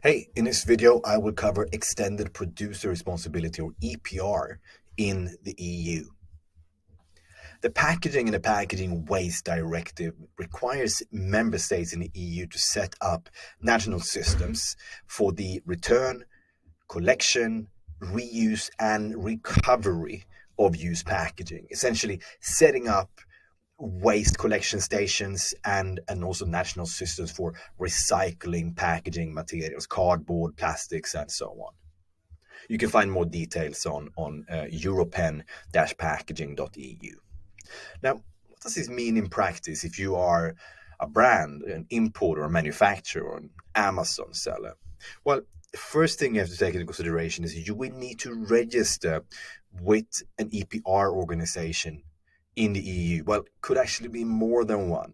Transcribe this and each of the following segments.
Hey, in this video, I will cover Extended Producer Responsibility, or EPR, in the EU. The Packaging and the Packaging Waste Directive requires member states in the EU to set up national systems for the return, collection, reuse, and recovery of used packaging, essentially setting up waste collection stations and also national systems for recycling packaging materials, cardboard, plastics, and so on. You can find more details on europen-packaging.eu. Now, what does this mean in practice if you are a brand, an importer, a manufacturer, or an Amazon seller? Well, the first thing you have to take into consideration is you will need to register with an EPR organization in the EU. Well, could actually be more than one,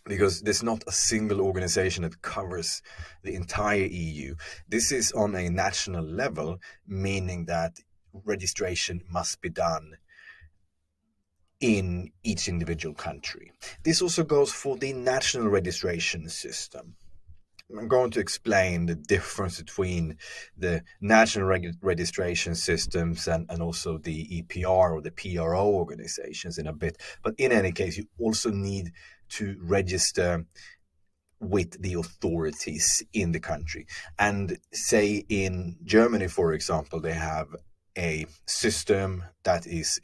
because there's not a single organization that covers the entire EU. This is on a national level, meaning that registration must be done in each individual country. This also goes for the national registration system. I'm going to explain the difference between the national registration systems and also the EPR or the PRO organizations in a bit. But in any case, you also need to register with the authorities in the country. And say in Germany, for example, they have a system that is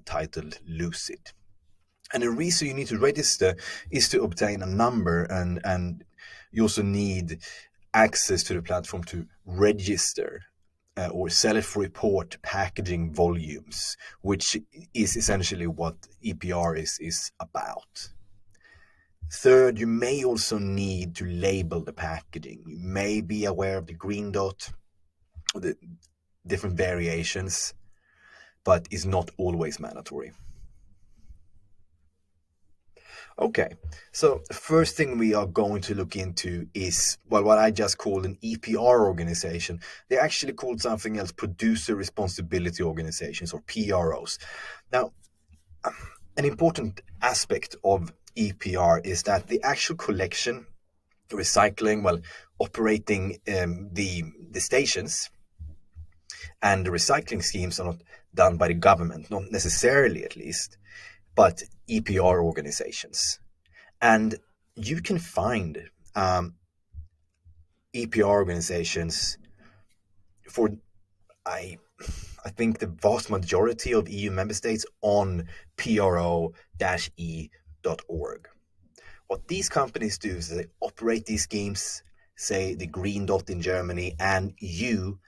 titled LUCID. And the reason you need to register is to obtain a number, and you also need access to the platform to register or self-report packaging volumes, which is essentially what EPR is about. Third, you may also need to label the packaging. You may be aware of the green dot, the different variations, but is not always mandatory. Okay, so the first thing we are going to look into is, well, what I just called an EPR organization. They're actually called something else, Producer Responsibility Organizations, or PROs. Now, an important aspect of EPR is that the actual collection, recycling, well, operating the stations and the recycling schemes are not done by the government, not necessarily at least, but EPR organizations. And you can find EPR organizations for, I think, the vast majority of EU member states on pro-e.org. What these companies do is they operate these schemes, say the green dot in Germany, and you,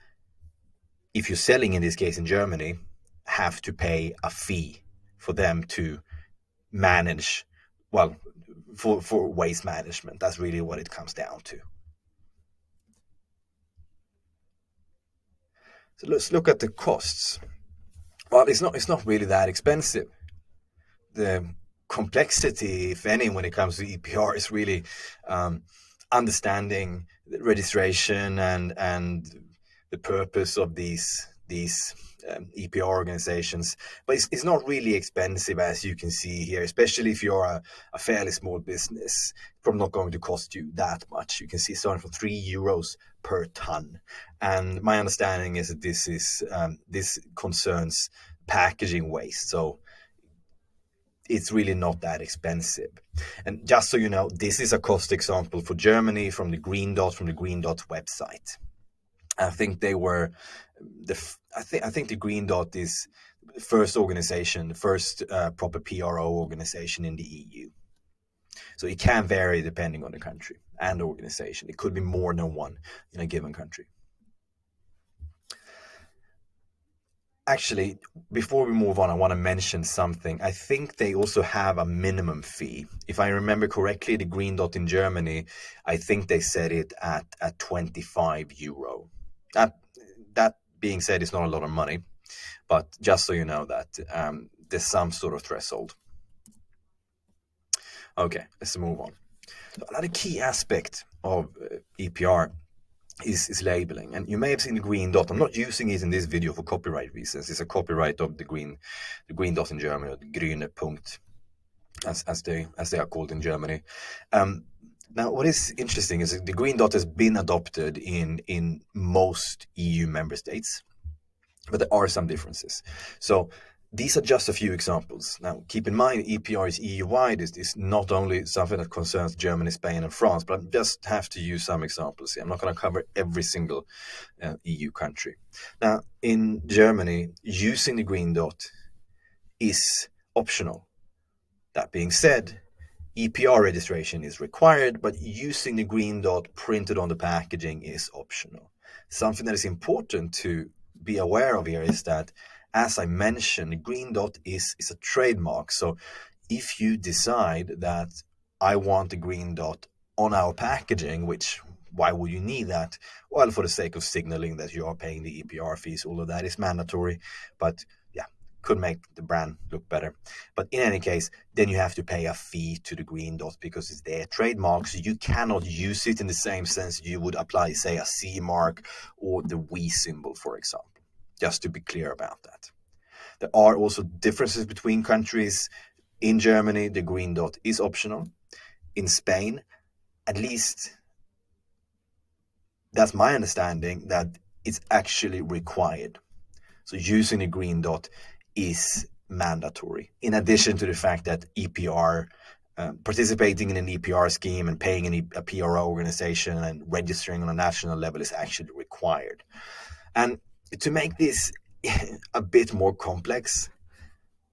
if you're selling in this case in Germany, have to pay a fee for them to manage, well, for waste management. That's really what it comes down to. So let's look at the costs. Well, it's not really that expensive. The complexity, if any, when it comes to EPR is really understanding the registration and the purpose of these EPR organizations. But it's not really expensive, as you can see here, especially if you're a fairly small business. Probably not going to cost you that much. You can see starting from €3 per ton. And my understanding is that this concerns packaging waste. So it's really not that expensive. And just so you know, this is a cost example for Germany from the Green Dot website. I think they were I think the Green Dot is the first organization, the first proper PRO organization in the EU. So it can vary depending on the country and the organization. It could be more than one in a given country. Actually, before we move on, I want to mention something. I think they also have a minimum fee. If I remember correctly, the Green Dot in Germany, I think they set it at €25. That being said, it's not a lot of money, but just so you know that there's some sort of threshold. Okay, let's move on. So another key aspect of EPR is labeling, and you may have seen the green dot. I'm not using it in this video for copyright reasons. It's a copyright of the green dot in Germany, or the grüne Punkt, as they are called in Germany. Now, what is interesting is that the green dot has been adopted in most EU member states, but there are some differences. So these are just a few examples. Now, keep in mind, EPR is EU-wide. Is not only something that concerns Germany, Spain, and France, but I just have to use some examples here. I'm not going to cover every single EU country. Now, in Germany, using the green dot is optional. That being said, EPR registration is required, but using the green dot printed on the packaging is optional. Something that is important to be aware of here is that, as I mentioned, the green dot is a trademark. So if you decide that I want the green dot on our packaging, which why would you need that? Well, for the sake of signaling that you are paying the EPR fees, all of that is mandatory, but yeah, could make the brand look better. But in any case, then you have to pay a fee to the green dot because it's their trademark, so you cannot use it in the same sense you would apply, say, a C mark or the We symbol, for example. Just to be clear about that. There are also differences between countries. In Germany, the green dot is optional. In Spain, at least that's my understanding, that it's actually required. So using a green dot is mandatory, in addition to the fact that EPR, participating in an EPR scheme and paying a PRO organization and registering on a national level is actually required. And to make this a bit more complex,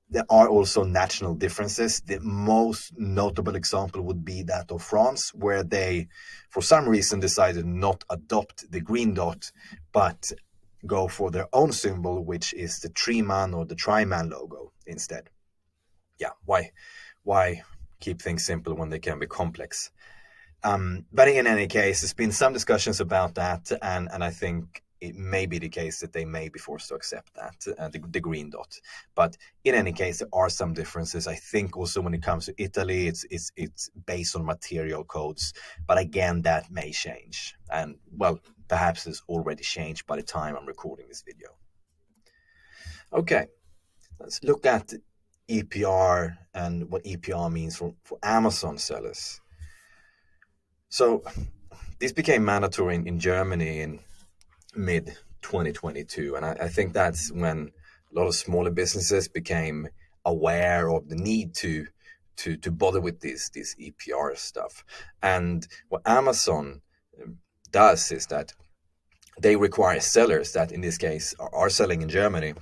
there are also national differences. The most notable example would be that of France, where they, for some reason, decided not adopt the green dot, but go for their own symbol, which is the Triman or the Triman logo instead. Yeah, why keep things simple when they can be complex? But in any case, there's been some discussions about that, and I think it may be the case that they may be forced to accept that, the green dot. But in any case, there are some differences. I think also when it comes to Italy, it's based on material codes. But again, that may change. And well, perhaps it's already changed by the time I'm recording this video. Okay, let's look at EPR and what EPR means for Amazon sellers. So this became mandatory in Germany in mid 2022, and I think that's when a lot of smaller businesses became aware of the need to bother with this EPR stuff. And what Amazon does is that they require sellers that, in this case, are selling in Germany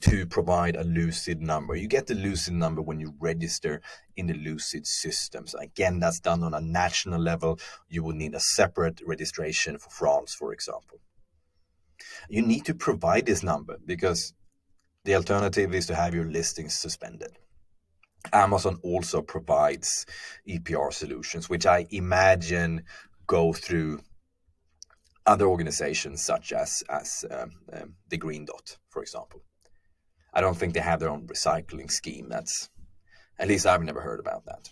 to provide a LUCID number. You get the LUCID number when you register in the LUCID system. So again, that's done on a national level. You will need a separate registration for France, for example. You need to provide this number because the alternative is to have your listings suspended. Amazon also provides EPR solutions, which I imagine go through other organizations such as the Green Dot, for example. I don't think they have their own recycling scheme. That's, at least I've never heard about that.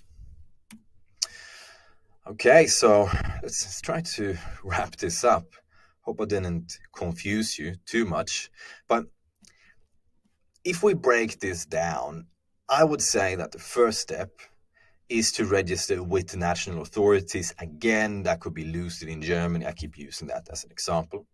Okay, so let's try to wrap this up. Hope I didn't confuse you too much. But if we break this down, I would say that the first step is to register with the national authorities. Again, that could be LUCID in Germany. I keep using that as an example.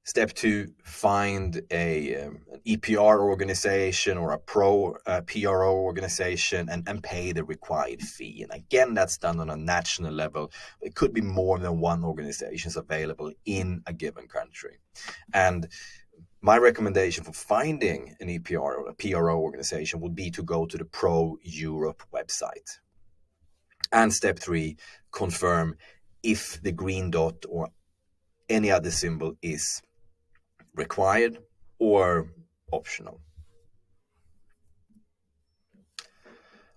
Step 2, find an EPR organization or a PRO organization and pay the required fee. And again, that's done on a national level. It could be more than one organization available in a given country. And my recommendation for finding an EPR or a PRO organization would be to go to the Pro Europe website. And step 3, confirm if the green dot or any other symbol is required or optional.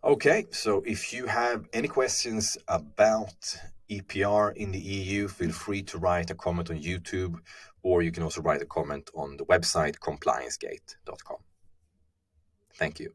Okay, so if you have any questions about EPR in the EU, feel free to write a comment on YouTube, or you can also write a comment on the website compliancegate.com. Thank you.